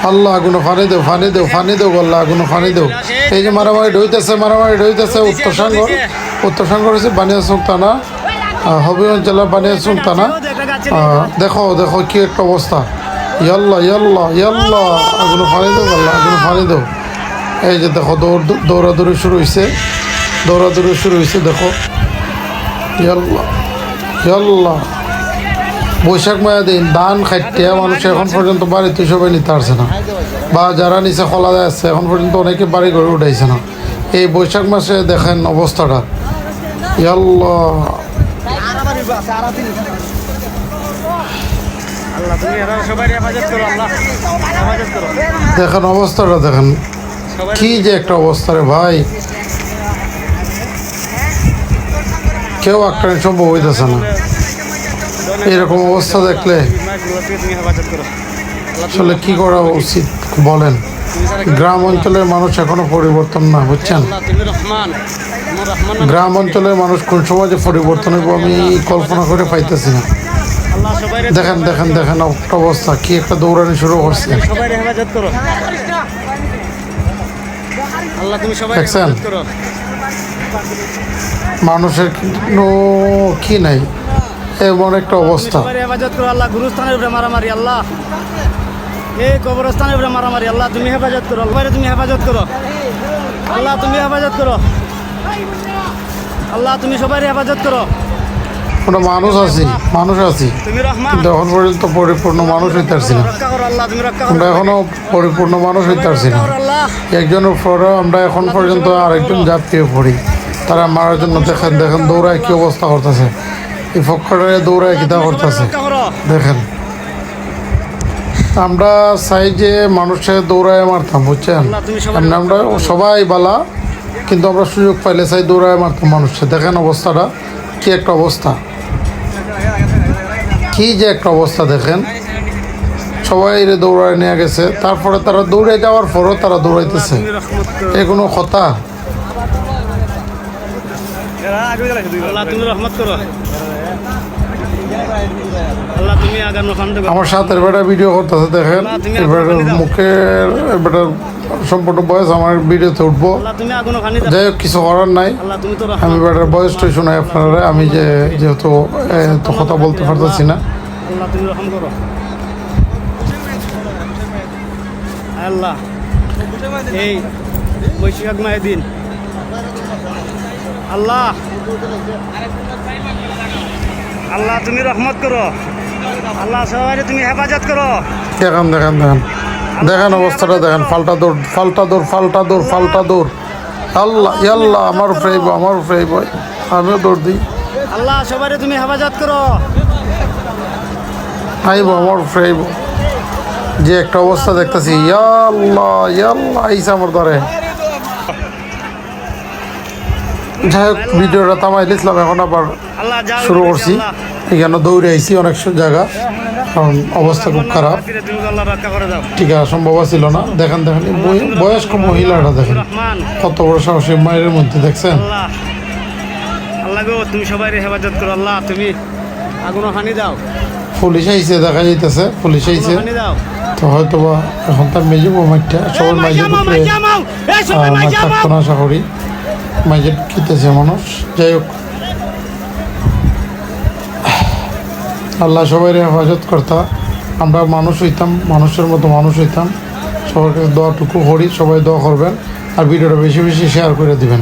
আল্লাহ আগুন ফানি দেও ফানি দেও ফানি দেও আল্লাহ আগুন ফানি দেও। এই যে মারামারি ঢইতেছে উত্তর সাঙ্গর হচ্ছে বানিয়াচং থানা, হবিগঞ্জ জেলার বানিয়াচং থানা। দেখো দেখো কি একটা অবস্থা। ইয়াল্লা ইয়াল্লা ইয়াল্লা আগুন ফানি দেও আল্লাহ আগুন ফানি দেও। এই যে দেখো দৌড়াদৌড়ি শুরু হয়েছে দেখো। ইয়াল্লা ইয়াল্লা বৈশাখ মায়া দিন ধান খাইতে মানুষ এখন পর্যন্ত বাড়িতে সবাই নিতে পারছে না, বা যারা নিচে খোলা যাচ্ছে এখন পর্যন্ত অনেকে বাড়ি ঘরে উঠাইছে না। এই বৈশাখ মাসে দেখেন অবস্থাটা। ইয়াল্লা দেখেন অবস্থাটা দেখেন, কি যে একটা অবস্থা রে ভাই, কেউ আক্রান্ত সম্ভব হইতেছে না। এরকম অবস্থা দেখলে আসলে কি করা উচিত বলেন? গ্রাম অঞ্চলের মানুষ এখনো পরিবর্তন না, বুঝছেন? গ্রাম অঞ্চলের মানুষ কোন সময় যে পরিবর্তন হইব আমি কল্পনা করে পাইতেছি না। দেখেন দেখেন দেখেন একটা অবস্থা, কি একটা দৌড়ানি শুরু করছে দেখছেন? মানুষের কোনো কি নাই, এমন একটা অবস্থা। হেফাজত করো আল্লাহ, গুরুস্থানের উপরে মারামারি আল্লাহ, এই কবরস্থানের উপরে মারামারি আল্লাহ, তুমি হেফাজত করো, তুমি হেফাজত করো আল্লাহ, তুমি হেফাজত করো আল্লাহ, তুমি সবাই হেফাজত করো। আমরা মানুষ আছি কিন্তু এখন পর্যন্ত পরিপূর্ণ মানুষ হইতে পারছি না। আমরা এখনো পরিপূর্ণ মানুষ হইতে পারছি না। একজনের পরে আমরা এখন পর্যন্ত আরেকজন জাতীয় পড়ি, তারা মারার জন্য দেখেন দেখেন দৌড়ায় কি অবস্থা করতেছে। এই ফক্করে দৌড়ায় কিতা করতেছে দেখেন। আমরা চাই যে মানুষের দৌড়ায় মারতাম, বুঝছেন? আমরা সবাই বালা, কিন্তু আমরা সুযোগ পাইলে চাই দৌড়ায় মারতাম মানুষের। দেখেন অবস্থাটা কি একটা অবস্থা, কি যে একটা অবস্থা দেখেন। সবাই দৌড়ায় নিয়ে গেছে, তারপরে তারা দৌড়ে যাওয়ার পরও তারা দৌড়াইতেছে, এ কোনো কথা? আমার সাথে বেটা ভিডিও করতেছে দেখেন, মুখের বেটার সম্পূর্ণ বয়স আমার ভিডিওতে উঠবো। যাই হোক, কিছু করার নাই, আমি বেটার বয়সটাই শোনাই আপনারা। আমি যেহেতু কথা বলতে পারতেছি না। আল্লাহ এই বৈশাখ মায়ের দিন আল্লাহ আল্লাহ তুমি রহমত করো আল্লাহ, সবাই তুমি হেফাজত করো। দেখেন দেখেন দেখেন দেখেন অবস্থাটা দেখেন, ফাল্টা দৌড়। আল্লাহ ইয়াল্লাহ আমার উপরে আমিও দৌড় দিই। আল্লাহ সবাই তুমি হেফাজত করো। আইব আমার উপরে যে একটা অবস্থা দেখতেছি। ইয়াল্লাহ ইয়াল্লাহ আইসা আমার ধরে। যাই হোক, ভিডিওটা থামাই দিয়েছিলাম, এখন আবার শুরু করছি। এখানে দৌড়ে আইছি অনেক জায়গা, কারণ অবস্থা খুব খারাপ, টিকা সম্ভব ছিল না। দেখেন দেখেন বয়স্ক মহিলাটা দেখেন কত বড় সাহসী, মায়ের মধ্যে দেখছেন। আল্লাহ গো তুমি সবাই হেফাজত করো আল্লাহ, তুমি আগুন হানি দাও। পুলিশ আইছে, দেখা যাইতেছে পুলিশ আইছে, তো হয়তো বা এখন তার মেজব মাইটা সবার মাইজের উপরে থাকতো না, আশা করি মাইজেট খেতেছে মানুষ। যাই হোক, আল্লাহ সবাই হেফাজত করতা। আমরা মানুষ হইতাম, মানুষের মতো মানুষ হইতাম। সবার কাছে দোয়াটুকু করি, সবাই দোয়া করবেন আর ভিডিওটা বেশি বেশি শেয়ার করে দিবেন।